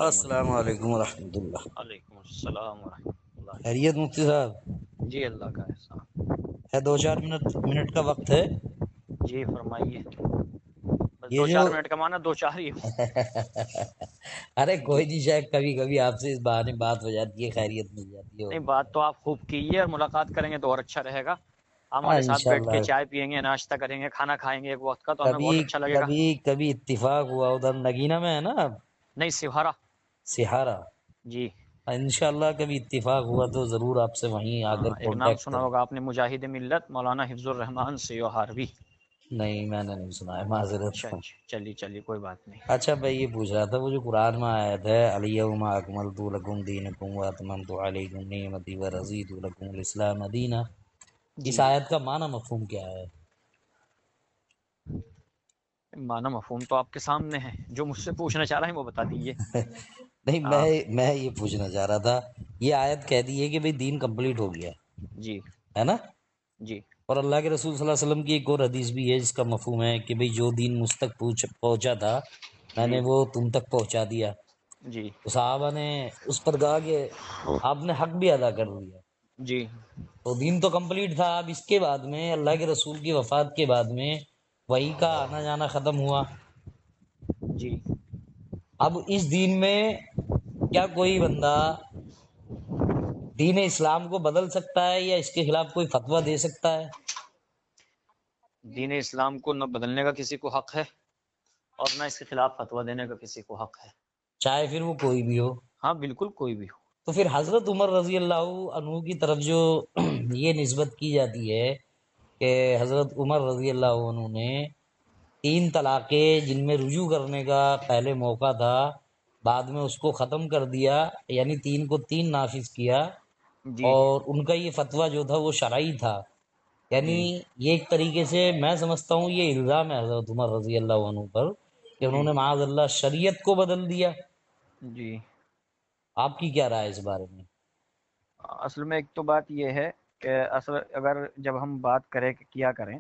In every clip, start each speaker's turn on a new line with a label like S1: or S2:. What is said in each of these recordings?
S1: السلام علیکم ورحمۃ اللہ۔
S2: وعلیکم السلام ورحمۃ اللہ۔
S1: خیریت مفتی صاحب؟
S2: جی اللہ کا احسان۔
S1: ہے 2-4 منٹ کا وقت ہے؟
S2: جی فرمائیے۔ بس
S1: یہ
S2: دو
S1: جو
S2: چار منٹ کا مانا دو چار ہی ہوں۔
S1: ارے
S2: جی
S1: کوئی نہیں، شاید کبھی کبھی آپ سے اس بہانے بات ہو جاتی ہے، خیریت مل جاتی ہے اور
S2: نہیں،
S1: کیا
S2: بات تو آپ خوب کیجیے اور ملاقات کریں گے تو اور اچھا رہے گا۔ آپ
S1: ہاں
S2: ہمارے ساتھ بیٹھ
S1: انشاءاللہ۔
S2: کے چائے پیئیں گے، ناشتہ کریں گے، کھانا کھائیں گے ایک وقت کا، تو ہمیں
S1: کبھی
S2: بہت اچھا لگے گا۔
S1: کبھی کبھی اتفاق ہوا، ادھر نگینہ میں ہے نا آپ؟
S2: نہیں سہارا۔
S1: سہارا؟
S2: جی
S1: انشاءاللہ کبھی اتفاق ہوا تو ضرور آپ سے وہیں آ کر
S2: ایک نام
S1: کانٹیکٹ
S2: سنا
S1: کریں۔
S2: ہوگا آپ نے، مجاہد ملت مولانا حفظ الرحمان سیوہاروی۔
S1: نہیں میں نے نہیں سنا ہے، معذرت۔
S2: اچھا اچھا، چلیے چلیے کوئی بات نہیں۔
S1: اچھا میں یہ پوچھ رہا تھا، وہ جو قرآن میں آیت ہے الیوم اکملت لکم دینکم واتممت علیکم نعمتی ورضیت لکم الاسلام دینا، اس
S2: جی
S1: آیت کا معنی مفہوم کیا ہے؟
S2: معنی مفہوم تو آپ کے سامنے ہے، جو مجھ سے پوچھنا چاہ رہے ہیں وہ بتا دیجیے۔
S1: نہیں
S2: ہاں
S1: میں یہ پوچھنا چاہ رہا تھا، یہ آیت کہہ دی ہے کہ بھئی دین کمپلیٹ ہو گیا
S2: جی
S1: ہے نا؟
S2: جی
S1: اور اللہ کے رسول صلی اللہ علیہ وسلم کی ایک اور حدیث بھی ہے جس کا مفہوم ہے کہ بھئی جو دین مجھ تک پہنچا تھا میں
S2: جی
S1: نے وہ تم تک پہنچا دیا۔
S2: جی
S1: تو صحابہ نے اس پر کہا کہ آپ نے حق بھی ادا کر دیا،
S2: جی
S1: تو دین تو کمپلیٹ تھا، اب اس کے بعد میں اللہ کے رسول کی وفات کے بعد میں وحی کا آنا جانا ختم ہوا،
S2: جی
S1: اب اس دین میں کیا کوئی بندہ دین اسلام کو بدل سکتا ہے یا اس کے خلاف کوئی فتویٰ دے سکتا ہے؟
S2: دین اسلام کو نہ بدلنے کا کسی کو حق ہے اور نہ اس کے خلاف فتویٰ دینے کا کسی کو حق ہے۔
S1: چاہے پھر وہ کوئی بھی ہو۔
S2: ہاں بالکل، کوئی بھی ہو۔
S1: تو پھر حضرت عمر رضی اللہ عنہ کی طرف جو یہ نسبت کی جاتی ہے کہ حضرت عمر رضی اللہ عنہ نے 3 طلاقیں جن میں رجوع کرنے کا پہلے موقع تھا، بعد میں اس کو ختم کر دیا، یعنی 3 کو 3 نافذ کیا،
S2: جی
S1: اور ان کا یہ فتویٰ جو تھا وہ شرعی تھا، یعنی
S2: جی
S1: یہ ایک طریقے سے میں سمجھتا ہوں یہ الزام ہے حضرت عمر رضی اللہ عنہ پر کہ انہوں
S2: جی
S1: نے معاذ اللہ شریعت کو بدل دیا۔
S2: جی
S1: آپ کی کیا رائے اس بارے میں؟
S2: اصل میں ایک تو بات یہ ہے کہ اصل اگر جب ہم بات کریں کہ کیا کریں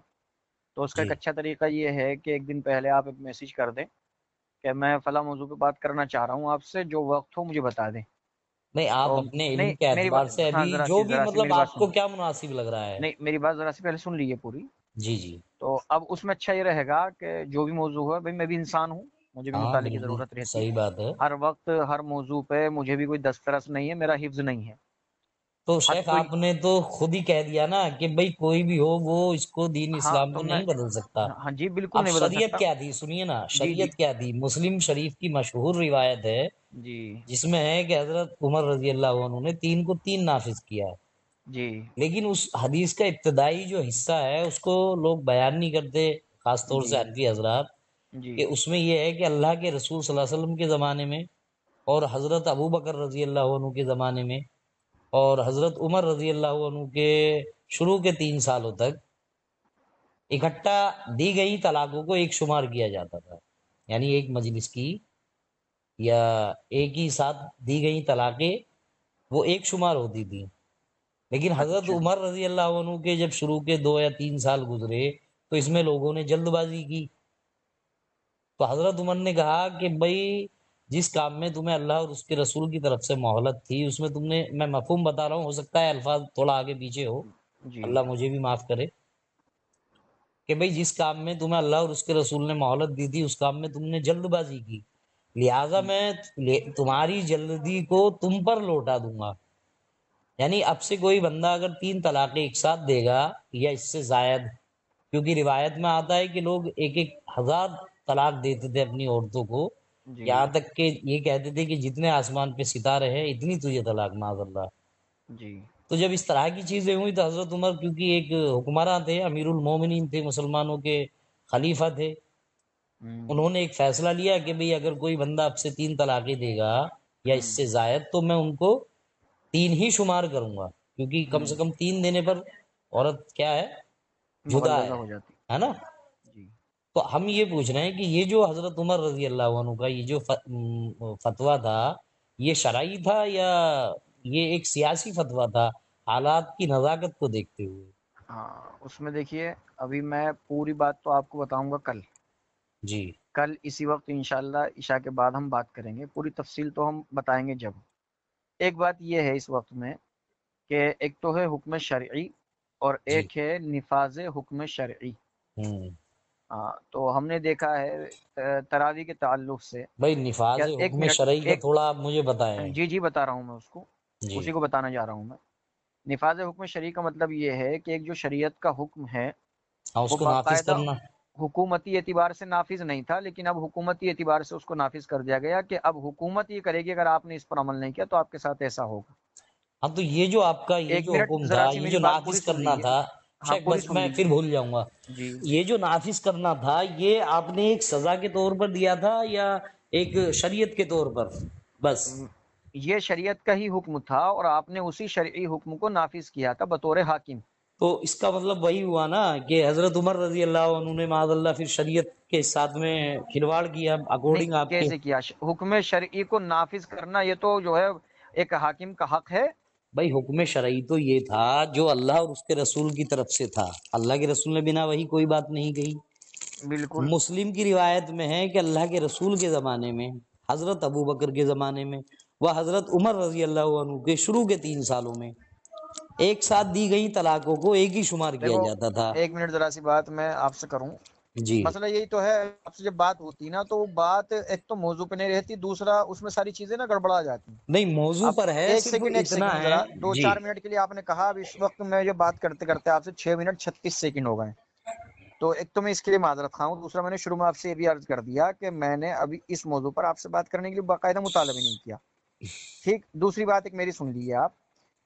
S2: تو اس کا ایک
S1: جی
S2: اچھا طریقہ یہ ہے کہ ایک دن پہلے آپ ایک میسج کر دیں کہ میں فلاں موضوع پہ بات کرنا چاہ رہا ہوں، آپ سے جو وقت ہو مجھے بتا دیں۔
S1: نہیں، آپ
S2: تو
S1: اپنے
S2: نہیں
S1: علم کے
S2: میری
S1: اعتبار سے
S2: ہاں
S1: ابھی
S2: ذرا
S1: جو
S2: سی
S1: بھی
S2: ذرا سی
S1: مطلب
S2: میری بات
S1: آپ کو
S2: سن،
S1: کیا مناسب لگ رہا ہے۔
S2: نہیں میری بات ذرا سی پہلے سن لیجیے پوری۔
S1: جی جی
S2: تو اب اس میں اچھا یہ رہے گا کہ جو بھی موضوع ہو، بھائی میں بھی انسان ہوں، مجھے بھی
S1: ہاں
S2: مطالعے کی
S1: بالکل
S2: ضرورت رہتی ہے،
S1: صحیح بات ہے۔
S2: ہر وقت ہر موضوع پہ مجھے بھی کوئی دسترس نہیں ہے، میرا حفظ نہیں ہے۔
S1: تو
S2: ہاں
S1: شیخ
S2: تو
S1: آپ نے تو خود ہی کہہ دیا نا کہ بھئی کوئی بھی ہو وہ اس کو دین
S2: ہاں
S1: اسلام
S2: تو
S1: کو
S2: میں
S1: نہیں بدل سکتا۔
S2: ہاں جی بالکل
S1: اب
S2: نہیں بدل
S1: شریعت
S2: سکتا۔
S1: کیا تھی سنیے نا،
S2: جی جی
S1: شریعت کیا تھی؟ مسلم شریف کی مشہور روایت ہے
S2: جی
S1: جس میں ہے کہ حضرت عمر رضی اللہ عنہ نے 3 کو 3 نافذ کیا،
S2: جی
S1: لیکن اس حدیث کا ابتدائی جو حصہ ہے اس کو لوگ بیان نہیں کرتے، خاص طور
S2: جی
S1: سے حنفی حضرات،
S2: جی
S1: کہ اس میں یہ ہے کہ اللہ کے رسول صلی اللہ علیہ وسلم کے زمانے میں اور حضرت ابو بکر رضی اللہ عنہ کے زمانے میں اور حضرت عمر رضی اللہ عنہ کے شروع کے 3 سالوں تک اکٹھا دی گئی طلاقوں کو ایک شمار کیا جاتا تھا، یعنی ایک مجلس کی یا ایک ہی ساتھ دی گئی طلاقیں وہ ایک شمار ہوتی تھی، لیکن حضرت
S2: اچھا
S1: عمر رضی اللہ عنہ کے جب شروع کے 2 یا 3 سال گزرے تو اس میں لوگوں نے جلد بازی کی، تو حضرت عمر نے کہا کہ بھائی جس کام میں تمہیں اللہ اور اس کے رسول کی طرف سے مہلت تھی اس میں تم نے، میں مفہوم بتا رہا ہوں، ہو سکتا ہے الفاظ تھوڑا آگے پیچھے ہو،
S2: جی
S1: اللہ مجھے بھی معاف کرے، کہ بھئی جس کام میں تمہیں اللہ اور اس کے رسول نے مہلت دی تھی اس کام میں تم نے جلد بازی کی، لہٰذا میں تمہاری جلدی کو تم پر لوٹا دوں گا، یعنی اب سے کوئی بندہ اگر 3 طلاقیں ایک ساتھ دے گا یا اس سے زائد، کیونکہ روایت میں آتا ہے کہ لوگ 1,000 طلاق دیتے تھے اپنی عورتوں کو،
S2: جی
S1: یہاں تک کہ یہ کہتے تھے کہ جتنے آسمان پہ ستارے ہیں اتنی تجھے طلاق معاذ اللہ۔
S2: جی
S1: تو جب اس طرح کی چیزیں ہوئی تو حضرت عمر کیونکہ ایک حکمراں تھے، امیر المومنین تھے، مسلمانوں کے خلیفہ تھے،
S2: ہوں
S1: انہوں نے ایک فیصلہ لیا کہ بھئی اگر کوئی بندہ اب سے 3 طلاقیں دے گا یا اس
S2: ہوں
S1: سے زائد تو میں ان کو 3 ہی شمار کروں گا، کیونکہ کم
S2: ہوں
S1: سے کم 3 دینے پر عورت کیا ہے، جدا
S2: مغلظہ ہو جاتی۔
S1: ہے نا؟
S2: جی
S1: تو ہم یہ پوچھ رہے ہیں کہ یہ جو حضرت عمر رضی اللہ عنہ کا یہ جو فتویٰ تھا یہ شرعی تھا یا یہ ایک سیاسی فتویٰ تھا حالات کی نزاکت کو دیکھتے ہوئے؟
S2: ہاں اس میں دیکھیے، ابھی میں پوری بات تو آپ کو بتاؤں گا کل،
S1: جی
S2: کل اسی وقت انشاءاللہ عشاء کے بعد ہم بات کریں گے، پوری تفصیل تو ہم بتائیں گے جب۔ ایک بات یہ ہے اس وقت میں کہ ایک تو ہے حکم شرعی اور
S1: جی
S2: ایک ہے نفاذ حکم شرعی۔
S1: ہوں
S2: ہاں تو ہم نے دیکھا ہے تراویح کے تعلق سے
S1: بھائی
S2: کیا،
S1: نفاذ
S2: ایک
S1: حکم
S2: منٹ
S1: شرعی کا
S2: ایک،
S1: تھوڑا آپ مجھے بتائیں۔
S2: جی بتا رہا ہوں میں اس کو،
S1: جی
S2: اسی کو بتانا جا رہا ہوں میں۔ نفاذ حکم شرعی کا مطلب یہ ہے کہ ایک جو شریعت کا حکم ہے
S1: ہاں اس
S2: وہ
S1: کو نافذ
S2: باقاعدہ
S1: کرنا۔
S2: حکومتی اعتبار سے نافذ نہیں تھا، لیکن اب حکومتی اعتبار سے اس کو نافذ کر دیا گیا کہ اب حکومت یہ کرے گی اگر آپ نے اس پر عمل نہیں کیا تو آپ کے ساتھ ایسا ہوگا۔
S1: ہاں تو یہ جو آپ کا یہ
S2: ایک
S1: جو
S2: منٹ
S1: حکم
S2: ذرا
S1: تھا،
S2: سی
S1: یہ
S2: میری
S1: جو
S2: بات پوری
S1: نافذ
S2: سن
S1: کرنا
S2: لیجئے،
S1: تھا،
S2: ہاں
S1: شیخ
S2: پوری
S1: بس
S2: سن
S1: میں
S2: لیجئے
S1: پھر بھول جاؤں گا،
S2: جی۔
S1: یہ جو نافذ کرنا تھا یہ آپ نے ایک سزا کے طور پر دیا تھا یا ایک شریعت کے طور پر بس؟
S2: یہ شریعت کا ہی حکم تھا اور آپ نے اسی شرعی حکم کو نافذ کیا تھا بطور حاکم۔
S1: تو اس کا مطلب وہی ہوا نا کہ حضرت عمر رضی اللہ عنہ نے معاذ اللہ پھر شریعت کے ساتھ میں کھلواڑ کیا
S2: نہیں
S1: اکارڈنگ آپ کے۔
S2: کیسے کیا؟ حکم شرعی کو نافذ کرنا یہ تو جو ہے ایک حاکم کا حق ہے۔
S1: بھائی حکم شرعی تو یہ تھا جو اللہ اور اس کے رسول کی طرف سے تھا، اللہ کے رسول نے بنا وہی کوئی بات نہیں کہی۔
S2: بالکل
S1: مسلم کی روایت میں ہے کہ اللہ کے رسول کے زمانے میں، حضرت ابو بکر کے زمانے میں و حضرت عمر رضی اللہ عنہ کے شروع کے 3 سالوں میں ایک ساتھ دی گئی طلاقوں کو ایک ہی شمار کیا
S2: دیکھو،
S1: جاتا تھا۔
S2: ایک منٹ ذرا سی بات میں آپ سے کروں۔
S1: جی
S2: مسئلہ یہی تو ہے، آپ سے جب بات ہوتی نا تو وہ بات ایک تو موضوع پہ نہیں رہتی، دوسرا اس میں ساری چیزیں نا گڑبڑا جاتی ہیں۔
S1: نہیں، موضوع
S2: اب
S1: پر ہے،
S2: ایک
S1: صرف اتنا
S2: سیکنڈ
S1: ہے۔
S2: ذرا، دو
S1: جی
S2: چار منٹ کے لیے آپ نے کہا، اب اس وقت میں جو بات کرتے کرتے آپ سے 6 منٹ 36 سیکنڈ ہو گئے، تو ایک تو میں اس کے لیے معذرت خواہ ہوں، دوسرا میں نے شروع میں آپ سے یہ بھی عرض کر دیا کہ میں نے ابھی اس موضوع پر آپ سے بات کرنے کے لیے باقاعدہ مطالبہ نہیں کیا، ٹھیک؟ دوسری بات ایک میری سن لیجیے آپ،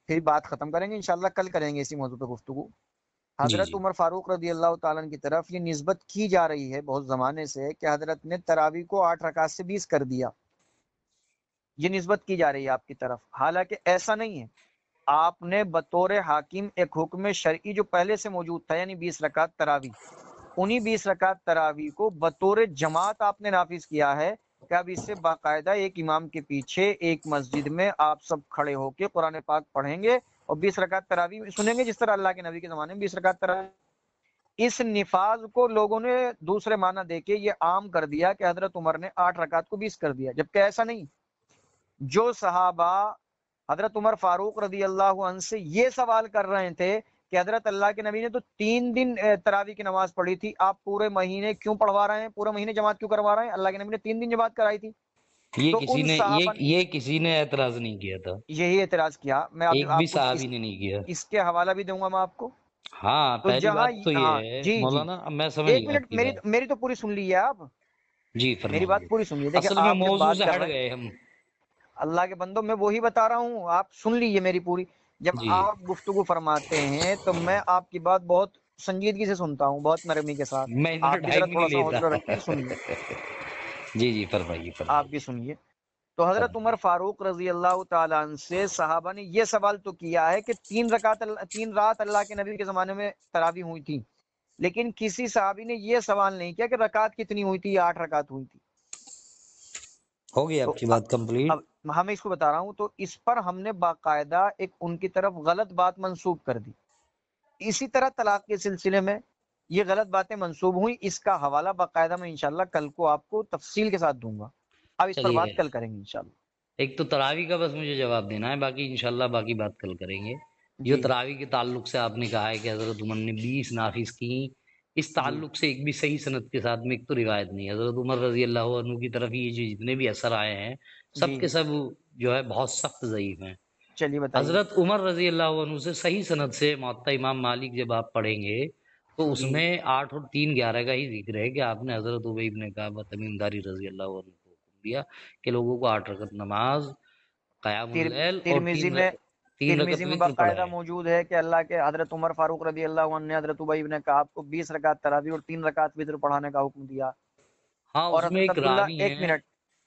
S2: پھر بات ختم کریں گے انشاءاللہ، کل کریں گے اسی موضوع پہ گفتگو۔
S1: جی
S2: حضرت
S1: جی
S2: عمر فاروق رضی اللہ تعالیٰ عنہ کی طرف یہ نسبت کی جا رہی ہے بہت زمانے سے کہ حضرت نے تراویح کو 8 رکعت سے 20 کر دیا، یہ نسبت کی جا رہی ہے آپ کی طرف، حالانکہ ایسا نہیں ہے۔ آپ نے بطور حاکم ایک حکم شرعی جو پہلے سے موجود تھا، یعنی 20 رکعت تراویح، انہی 20 رکعت تراویح کو بطور جماعت آپ نے نافذ کیا ہے کہ اب اس سے باقاعدہ ایک امام کے پیچھے ایک مسجد میں آپ سب کھڑے ہو کے قرآن پاک پڑھیں گے اور 20 رکعت تراویح سنیں گے، جس طرح اللہ کے نبی کے زمانے میں 20 رکعت تراویح۔ اس نفاذ کو لوگوں نے دوسرے معنی دے کے یہ عام کر دیا کہ حضرت عمر نے 8 رکعت کو 20 کر دیا، جبکہ ایسا نہیں۔ جو صحابہ حضرت عمر فاروق رضی اللہ عنہ سے یہ سوال کر رہے تھے کہ حضرت اللہ کے نبی نے تو 3 دن تراویح کی نماز پڑھی تھی، آپ پورے مہینے کیوں پڑھوا رہے ہیں، پورے مہینے جماعت کیوں کروا رہے ہیں؟ اللہ کے نبی نے 3 دن جماعت کرائی تھی۔ تو ان صحابہ نے
S1: یہ کسی نے اعتراض نہیں کیا تھا،
S2: یہی اعتراض کیا۔ میں
S1: ایک بھی
S2: آپ کو
S1: صحابی نے نہیں کیا۔
S2: اس کے حوالہ بھی دوں گا میں آپ کو۔
S1: ہاں
S2: تو
S1: پہلی
S2: جہاں،
S1: بات تو یہ
S2: ہاں
S1: ہے
S2: جی جی،
S1: مولانا، اب میں سمجھ
S2: ایک
S1: گیا آپ
S2: منٹ،
S1: کی بات۔
S2: میری تو پوری سن لیجیے آپ،
S1: جی
S2: میری بات
S1: فرمائیے۔
S2: پوری سن لیجیے۔ دیکھیں
S1: اصل میں
S2: آپ جب
S1: موضوع
S2: بات
S1: سے
S2: کر
S1: ہٹ
S2: رہے ہیں،
S1: گئے ہم۔
S2: اللہ کے بندوں میں وہی بتا رہا ہوں، آپ سن لیجیے میری پوری۔ جب
S1: جی
S2: آپ گفتگو فرماتے ہیں تو میں آپ کی بات بہت سنجیدگی سے سنتا ہوں، بہت نرمی کے ساتھ،
S1: میں اتنا
S2: آپ بھی ذرا
S1: ٹائم ہی
S2: تھوڑا
S1: نہیں
S2: سا حوصلہ
S1: لیتا۔
S2: رکھ کے سنیے،
S1: جی جی فرمائیے
S2: آپ بھی
S1: فرمائیے
S2: سنیے۔ تو حضرت عمر
S1: فرمائیے۔
S2: فاروق رضی اللہ تعالیٰ عنہ سے صحابہ نے یہ سوال تو کیا ہے کہ 3 رات اللہ کے نبی کے زمانے میں تراویح ہوئی تھی، لیکن کسی صحابی نے یہ سوال نہیں کیا کہ رکعت کتنی ہوئی تھی، 8 رکعت ہوئی تھی۔
S1: ہو گئی آپ
S2: تو
S1: کی بات
S2: اب
S1: کمپلیٹ۔
S2: ہمیں اس کو بتا رہا ہوں، تو اس پر ہم نے باقاعدہ ایک ان کی طرف غلط بات منسوب کر دی۔ اسی طرح طلاق کے سلسلے میں یہ غلط باتیں منسوب ہوئی، اس کا حوالہ باقاعدہ میں انشاءاللہ کل کو آپ کو تفصیل کے ساتھ دوں گا۔ اب اس پر
S1: چلیے،
S2: بات کل کریں گے انشاءاللہ۔
S1: ایک تو تراویح کا بس مجھے جواب دینا ہے، باقی انشاءاللہ باقی بات کل کریں گے۔ جو
S2: جی
S1: تراویح کے تعلق سے آپ نے کہا ہے کہ حضرت عمر نے 20 نافذ کی، اس
S2: جی
S1: تعلق سے ایک بھی صحیح سند کے ساتھ میں ایک تو روایت نہیں ہے۔ حضرت عمر رضی اللہ عنہ کی طرف یہ جو جتنے بھی اثر آئے ہیں سب
S2: جی
S1: کے سب جو ہے بہت سخت ضعیف ہیں۔
S2: چلیے بتائیے۔
S1: حضرت عمر رضی اللہ عنہ سے صحیح سند سے موطا امام مالک جب آپ پڑھیں گے تو اس
S2: جی
S1: میں 8 اور 3 11 کا ہی ذکر ہے کہ آپ نے حضرت ابی بن کعب تمیم داری رضی اللہ عنہ کو حکم دیا کہ لوگوں کو 8 رکعت نماز، قیام اللیل اور
S2: ترمذی میں
S1: 3 رکعت
S2: ترمذی میں
S1: وتر
S2: باقاعدہ
S1: پڑھائے۔
S2: موجود ہے کہ اللہ کے حضرت عمر فاروق رضی اللہ عنہ نے حضرت ابی بن کعب کو 20 رکعت تراویح اور 3 رکعت وتر پڑھانے کا حکم دیا۔
S1: ہاں
S2: اور
S1: اس میں
S2: حضرت
S1: ایک
S2: عبداللہ،
S1: راوی
S2: ایک
S1: ہیں۔
S2: منٹ،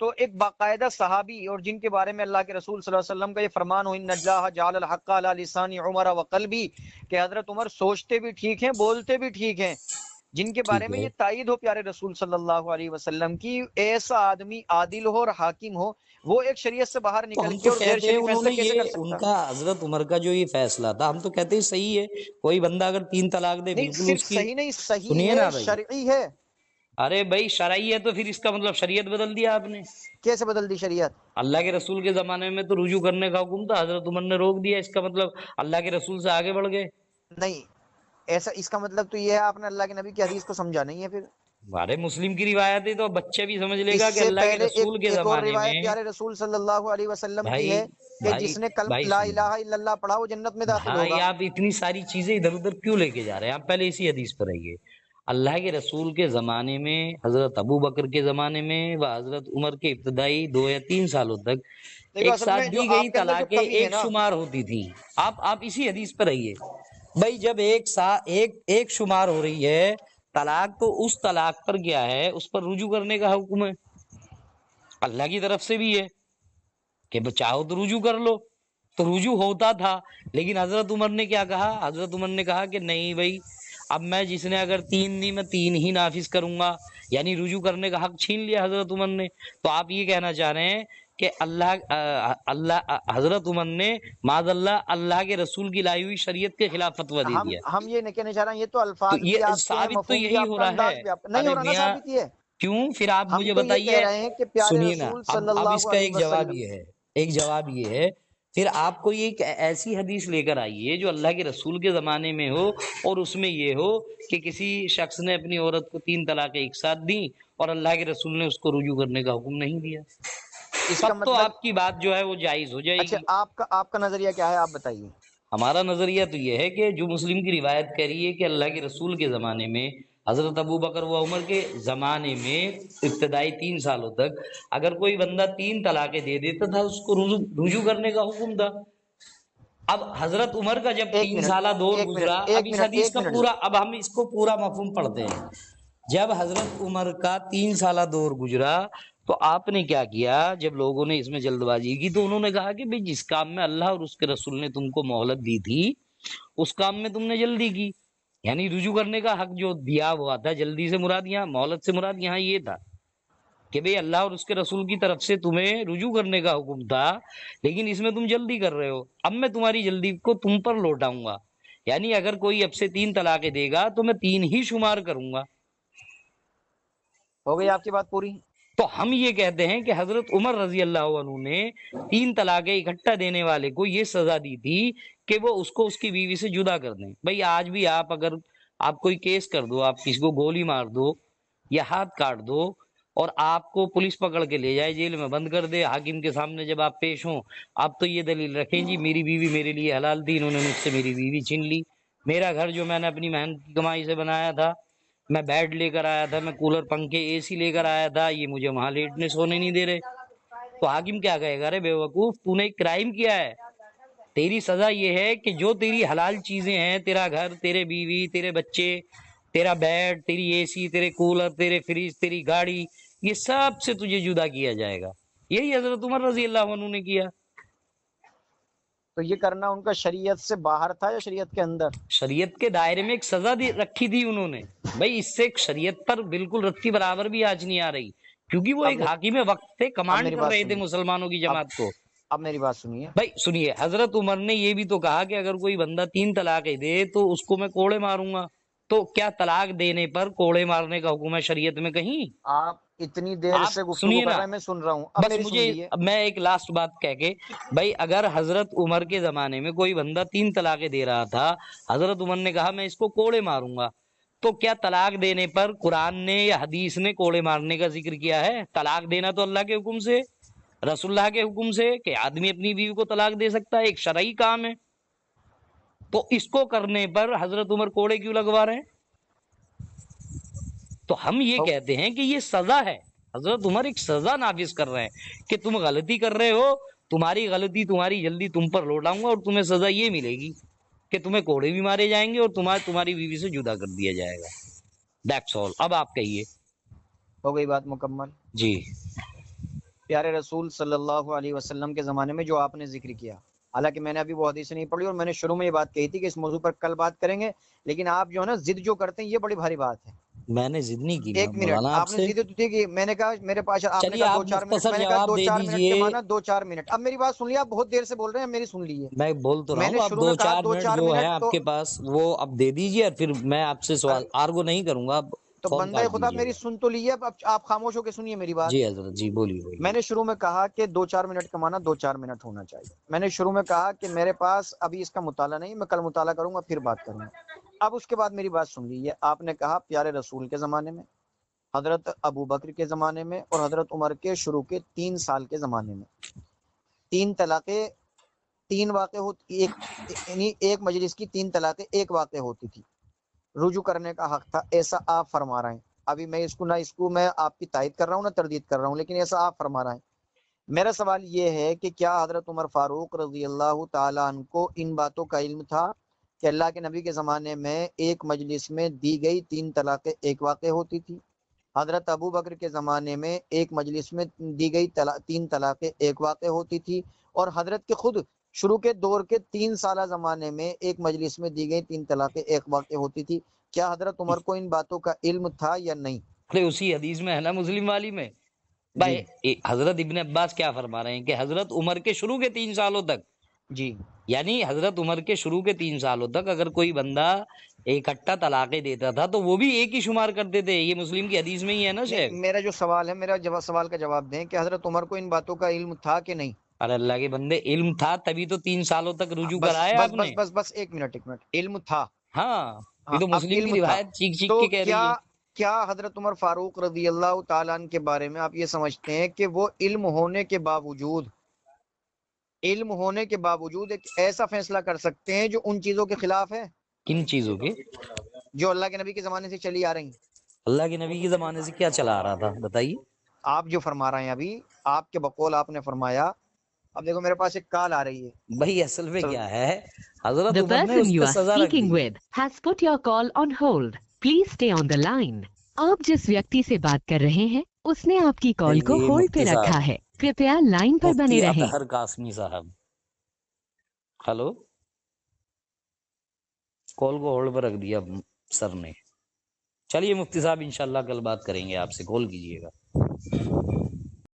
S2: تو ایک باقاعدہ صحابی اور جن کے بارے میں اللہ کے رسول صلی اللہ علیہ وسلم کا یہ فرمان ہو ان اللہ جعل الحق علی لسان عمر وقلبی، کہ حضرت عمر سوچتے بھی ٹھیک ہیں، بولتے بھی ٹھیک ہیں، جن کے بارے
S1: ٹھیک
S2: میں
S1: ہے،
S2: یہ تائید ہو پیارے رسول صلی اللہ علیہ وسلم کی، ایسا آدمی عادل ہو اور حاکم ہو، وہ ایک شریعت سے باہر
S1: تو
S2: نکل
S1: ہم
S2: کے
S1: تو
S2: اور غیر
S1: کہتے ہیں
S2: شرعی
S1: انہوں
S2: فیصلہ
S1: نے
S2: کیسے
S1: یہ
S2: کر
S1: ان
S2: سکتا؟
S1: کا حضرت عمر کا جو یہ فیصلہ تھا، ہم تو کہتے ہیں صحیح ہے، کوئی بندہ اگر 3 طلاق دے
S2: نہیں
S1: بالکل
S2: صرف
S1: اس کی،
S2: صحیح نہیں، صحیح
S1: سنیے
S2: ہے،
S1: نا بھائی،
S2: شرعی ہے۔
S1: ارے بھائی شرعی ہے تو پھر اس کا مطلب شریعت بدل دیا آپ نے؟
S2: کیسے بدل دی شریعت؟
S1: اللہ کے رسول کے زمانے میں تو رجوع کرنے کا حکم تھا، حضرت عمر نے روک دیا، اس کا مطلب اللہ کے رسول سے آگے بڑھ گئے؟
S2: نہیں ایسا، اس کا مطلب تو یہ ہے آپ نے اللہ کے نبی کی حدیث کو سمجھا نہیں ہے پھر۔
S1: ہمارے مسلم کی روایت ہے تو بچہ بھی سمجھ لے
S2: اس
S1: گا کہ
S2: سے
S1: اللہ کے
S2: پہلے
S1: رسول کے
S2: ایک اور
S1: زمانے میں،
S2: روایت پیارے رسول صلی اللہ علیہ وسلم کی
S1: بھائی
S2: ہے کہ
S1: بھائی
S2: جس نے
S1: بھائی
S2: لا
S1: سنیے،
S2: الہ الا اللہ پڑھا وہ جنت میں داخل
S1: بھائی
S2: ہوگا۔
S1: آپ اتنی ساری چیزیں ادھر ادھر کیوں لے کے جا رہے ہیں؟ آپ پہلے اسی حدیث پر رہیے۔ اللہ کے رسول کے زمانے میں، حضرت ابو بکر کے زمانے میں و حضرت عمر کے ابتدائی 2 یا 3 سالوں تک
S2: دیکھو
S1: ایک
S2: اصل
S1: ساتھ
S2: میں جو
S1: دی گئی
S2: آپ کے اندر جو
S1: طلاقیں
S2: کمی ہے
S1: ایک
S2: نا،
S1: شمار ہوتی تھی۔ آپ اسی حدیث پر رہیے بھائی، جب ایک شمار ہو رہی ہے طلاق، تو اس طلاق پر کیا ہے، اس پر رجوع کرنے کا حکم ہے، اللہ کی طرف سے بھی ہے کہ چاہو تو رجوع کر لو، تو رجوع ہوتا تھا۔ لیکن حضرت عمر نے کیا کہا؟ حضرت عمر نے کہا کہ نہیں بھائی، اب میں جس نے اگر 3 نہیں، میں 3 ہی نافذ کروں گا، یعنی رجوع کرنے کا حق چھین لیا حضرت عمر نے۔ تو آپ یہ کہنا چاہ رہے ہیں کہ حضرت عمر نے معاذ اللہ کے رسول کی لائی ہوئی شریعت کے خلاف فتویٰ دے دیا؟
S2: ہم یہ نہیں کہنے چاہ رہے ہیں، یہ تو
S1: تو
S2: الفاظ بھی
S1: یہ
S2: آپ کے ہیں،
S1: ثابت تو
S2: مفہوم بھی
S1: یہی
S2: آپ
S1: ہو
S2: کا،
S1: رہا
S2: انداز
S1: ہے۔
S2: بھی آپ کا، نہیں
S1: ارے
S2: ہو رہا نا
S1: میاں
S2: ثابت یہ۔
S1: کیوں؟ پھر آپ
S2: ہم
S1: مجھے
S2: تو یہ کہہ
S1: بتائیے،
S2: رہے ہیں کہ پیارے
S1: سنیے نا،
S2: رسول صلی
S1: اب اس
S2: اللہ
S1: کا
S2: علیہ
S1: ایک جواب
S2: وسلم،
S1: یہ ہے، ایک جواب یہ ہے، پھر آپ کو یہ ایک ایسی حدیث لے کر آئیے جو اللہ کے رسول کے زمانے میں ہو، اور اس میں یہ ہو کہ کسی شخص نے اپنی عورت کو 3 طلاقیں ایک ساتھ دیں اور اللہ کے رسول نے اس کو رجوع کرنے کا حکم نہیں دیا،
S2: اس کا
S1: تب تو
S2: مطلب،
S1: آپ کی بات جو ہے وہ جائز ہو جائے
S2: اچھا
S1: گی۔
S2: آپ کا نظریہ کیا ہے، آپ بتائیے۔
S1: ہمارا نظریہ تو یہ ہے کہ جو مسلم کی روایت کہہ رہی ہے کہ اللہ کے رسول کے زمانے میں، حضرت ابو بکر و عمر کے زمانے میں ابتدائی 3 سالوں تک اگر کوئی بندہ 3 طلاقیں دے دیتا تھا، اس کو رجوع کرنے کا حکم تھا۔ اب حضرت عمر کا جب
S2: ایک
S1: 3
S2: منٹ
S1: سالہ دور
S2: ایک منٹ
S1: گزرا، اب
S2: ایک
S1: اس
S2: منٹ
S1: حدیث
S2: ایک
S1: کا
S2: منٹ
S1: پورا، اب ہم اس کو پورا مفہوم پڑھتے ہیں۔ جب حضرت عمر کا 3 سالہ دور گزرا تو آپ نے کیا کیا؟ جب لوگوں نے اس میں جلد بازی کی تو انہوں نے کہا کہ بھئی جس کام میں اللہ اور اس کے رسول نے تم کو مہلت دی تھی، اس کام میں تم نے جلدی کی، یعنی رجوع کرنے کا حق جو دیا ہوا تھا، جلدی سے مراد یہاں، مہلت سے مراد یہاں یہ تھا کہ بھئی اللہ اور اس کے رسول کی طرف سے تمہیں رجوع کرنے کا حکم تھا، لیکن اس میں تم جلدی کر رہے ہو، اب میں تمہاری جلدی کو تم پر لوٹاؤں گا، یعنی اگر کوئی اب سے 3 طلاقیں دے گا تو میں 3 ہی شمار کروں گا۔
S2: ہو گئی آپ کی بات پوری؟
S1: تو ہم یہ کہتے ہیں کہ حضرت عمر رضی اللہ عنہ نے 3 طلاقیں اکٹھا دینے والے کو یہ سزا دی تھی کہ وہ اس کو اس کی بیوی سے جدا کر دیں۔ بھئی آج بھی آپ اگر آپ کوئی کیس کر دو، آپ کسی کو گولی مار دو یا ہاتھ کاٹ دو اور آپ کو پولیس پکڑ کے لے جائے، جیل میں بند کر دے، حاکم کے سامنے جب آپ پیش ہوں، آپ تو یہ دلیل رکھیں جی میری بیوی میرے لیے حلال تھی، انہوں نے مجھ سے میری بیوی چھین لی، میرا گھر جو میں نے اپنی محنت کی کمائی سے بنایا تھا، میں بیڈ لے کر آیا تھا، میں کولر پنکھے اے سی لے کر آیا تھا، یہ مجھے وہاں لیٹنے سونے نہیں دے رہے، تو حاکم کیا کہے گا؟ ارے بے وقوف، تو نے ایک کرائم کیا ہے، تیری سزا یہ ہے کہ جو تیری حلال چیزیں ہیں، تیرا گھر، تیرے بیوی، تیرے بچے، تیرا بیڈ، تیری اے سی، تیرے کولر، تیرے فریج، تیری گاڑی، یہ سب سے تجھے جدا کیا جائے گا۔ یہی حضرت عمر رضی اللہ عنہ نے کیا۔
S2: تو یہ کرنا ان کا شریعت سے باہر تھا یا شریعت کے اندر؟
S1: شریعت کے دائرے میں ایک سزا رکھی تھی انہوں نے، بھائی اس سے شریعت پر بالکل رتی برابر بھی آج نہیں آ رہی، کیونکہ وہ ایک حاکم وقت تھے،
S2: اب
S1: کمانڈ
S2: میری
S1: کر
S2: بات
S1: رہے تھے
S2: سنیے،
S1: مسلمانوں کی
S2: اب
S1: جماعت کو۔
S2: اب میری بات سنیے۔
S1: بھائی سنیے، حضرت عمر نے یہ بھی تو کہا کہ اگر کوئی بندہ 3 طلاقیں دے تو اس کو میں کوڑے ماروں گا، تو کیا طلاق دینے پر کوڑے مارنے کا حکم ہے شریعت میں کہیں؟
S2: آپ اتنی دیر
S1: آپ
S2: سے گفتگو
S1: سنیے
S2: کر
S1: نا،
S2: رہے ہیں، میں سن رہا ہوں، اب
S1: بس
S2: میری سن
S1: مجھے
S2: لیجیے۔
S1: میں ایک لاسٹ بات کہہ کے، بھائی اگر حضرت عمر کے زمانے میں کوئی بندہ 3 طلاقیں دے رہا تھا، حضرت عمر نے کہا میں اس کو کوڑے ماروں گا، تو کیا طلاق دینے پر قرآن نے یا حدیث نے کوڑے مارنے کا ذکر کیا ہے؟ طلاق دینا تو اللہ کے حکم سے، رسول اللہ کے حکم سے کہ آدمی اپنی بیوی کو طلاق دے سکتا ہے، ایک شرعی کام ہے، تو اس کو کرنے پر حضرت عمر کوڑے کیوں لگوا رہے ہیں؟ تو ہم یہ کہتے ہیں کہ یہ سزا ہے، حضرت عمر ایک سزا نافذ کر رہے ہیں کہ تم غلطی کر رہے ہو، تمہاری غلطی تمہاری جلدی تم پر لوٹاؤں گا، اور تمہیں سزا یہ ملے گی کہ تمہیں کوڑے بھی مارے جائیں گے اور تمہاری بیوی سے جدا کر دیا جائے گا۔ That's all. اب آپ کہیے۔
S2: ہو گئی بات مکمل۔
S1: جی
S2: پیارے رسول صلی اللہ علیہ وسلم کے زمانے میں جو آپ نے ذکر کیا، حالانکہ میں نے ابھی وہ حدیث نہیں پڑھی اور میں نے شروع میں یہ بات کہی تھی کہ اس موضوع پر کل بات کریں گے، لیکن آپ جو ہے نا ضد جو کرتے ہیں یہ بڑی بھاری بات ہے۔
S1: میں نے ضد نہیں کی
S2: ایک منٹ،
S1: مولانا آپ
S2: آپ نے
S1: سے،
S2: ضد تو تھی کہ میں نے کہا میرے پاس، آپ نے
S1: چلیے
S2: کہا
S1: آپ
S2: 2-4 منٹ،
S1: مختصر
S2: میں نے کہا
S1: جواب دے
S2: 2-4 منٹ کے
S1: دیجئے۔
S2: معنی 2-4 منٹ۔ اب میری بات سن لیا، آپ بہت دیر سے بول رہے ہیں، میری سن لیجیے۔
S1: میں بول تو رہا
S2: میں نے
S1: ہوں، آپ
S2: شروع
S1: دو
S2: میں کہا
S1: چار منٹ
S2: 2-4
S1: جو ہے
S2: منٹ،
S1: آپ
S2: تو
S1: کے پاس وہ اب دے دیجئے، اور پھر میں آپ سے سوال آرگو نہیں کروں گا، آپ
S2: تو
S1: فون
S2: بندہ
S1: کاٹ
S2: خدا
S1: دیجئے
S2: میری
S1: گا۔
S2: سن تو لیے، اب آپ خاموش ہو کے سنیے میری بات۔
S1: جی حضرت جی بولیے
S2: میں
S1: بولیے۔
S2: نے شروع میں کہا کہ 2-4 منٹ کا معنی 2-4 منٹ ہونا چاہیے۔ میں نے شروع میں کہا کہ میرے پاس ابھی اس کا مطالعہ نہیں، میں کل مطالعہ کروں گا پھر بات کروں گا۔ اب اس کے بعد میری بات سن لیجیے۔ آپ نے کہا پیارے رسول کے زمانے میں، حضرت ابو بکر کے زمانے میں، اور حضرت عمر کے شروع کے 3 سال کے زمانے میں 3 طلاقیں، 3 واقع ہوتی، یعنی ایک مجلس کی 3 طلاقیں ایک واقع ہوتی تھی، رجوع کرنے کا حق تھا، ایسا آپ فرما رہے ہیں۔ ابھی میں اس کو میں آپ کی تائید کر رہا ہوں نہ تردید کر رہا ہوں، لیکن ایسا آپ فرما رہے ہیں۔ میرا سوال یہ ہے کہ کیا حضرت عمر فاروق رضی اللہ تعالیٰ عنہ کو ان باتوں کا علم تھا کہ اللہ کے نبی کے زمانے میں ایک مجلس میں دی گئی 3 طلاقیں ایک واقع ہوتی تھی، حضرت ابو بکر کے زمانے میں ایک مجلس میں دی گئی 3 طلاقیں ایک واقع ہوتی تھی، اور حضرت کے خود شروع کے دور کے 3 سالہ زمانے میں ایک مجلس میں دی گئی 3 طلاقیں ایک واقع ہوتی تھی؟ کیا حضرت عمر کو ان باتوں کا علم تھا یا نہیں؟
S1: ارے اسی حدیث میں ہے نا، مسلم والی میں
S2: جی
S1: بھائی، حضرت ابن عباس کیا فرما رہے ہیں کہ حضرت عمر کے شروع کے 3 سالوں تک،
S2: جی
S1: یعنی حضرت عمر کے شروع کے 3 سالوں تک اگر کوئی بندہ اکٹھا طلاقیں دیتا تھا تو وہ بھی ایک ہی شمار کرتے تھے، یہ مسلم کی حدیث میں ہی ہے نا شیخ۔
S2: نہیں، میرا جو سوال ہے، میرا سوال کا جواب دیں کہ حضرت عمر کو ان باتوں کا علم تھا کہ نہیں؟
S1: ارے اللہ کے بندے، علم تھا تبھی تو 3 سالوں تک رجوع
S2: بس
S1: کرایا
S2: بس
S1: آپ
S2: بس
S1: نے۔
S2: بس بس ایک منٹ، علم تھا۔
S1: ہاں، یہ
S2: ہاں،
S1: تو
S2: اب
S1: مسلم کی
S2: علم تھا
S1: روایت چیخ چیخ
S2: تو
S1: کے کہہ رہی ہے۔
S2: کیا حضرت عمر فاروق رضی اللہ تعالیٰ عنہ کے بارے میں آپ یہ سمجھتے ہیں کہ وہ علم ہونے کے باوجود ایک ایسا فیصلہ کر سکتے ہیں جو ان چیزوں کے خلاف ہے
S1: کن چیزوں کے؟
S2: جو اللہ کے نبی کے زمانے سے چلی آ رہی ہیں؟
S1: اللہ کے نبی کے زمانے سے کیا چلا آ رہا تھا بتائیے۔
S2: آپ جو فرما رہے ہیں ابھی، آپ کے بقول آپ نے فرمایا، اب دیکھو میرے پاس ایک کال آ رہی ہے۔
S1: بھائی اصل میں کیا ہے، حضرت
S3: The
S1: عمر نے
S3: person
S1: اس
S3: you
S1: پہ
S3: are
S1: سزا رکھ
S3: speaking
S1: the.
S3: with has put your call on hold. Please stay on the line. آپ جس ویکتی سے بات کر رہے ہیں اس نے آپ کی کال کو
S1: یہ
S3: ہولڈ پہ
S1: مفتی
S3: رکھا
S1: صاحب،
S3: ہے، کرپیا لائن پر بنے
S1: مفتی
S3: رہیں۔
S1: اطہر قاسمی صاحب، ہلو، کال کو ہولڈ پر رکھ دیا سر نے۔ چلیے مفتی صاحب انشاءاللہ کل بات کریں گے آپ سے، کال کیجیے گا۔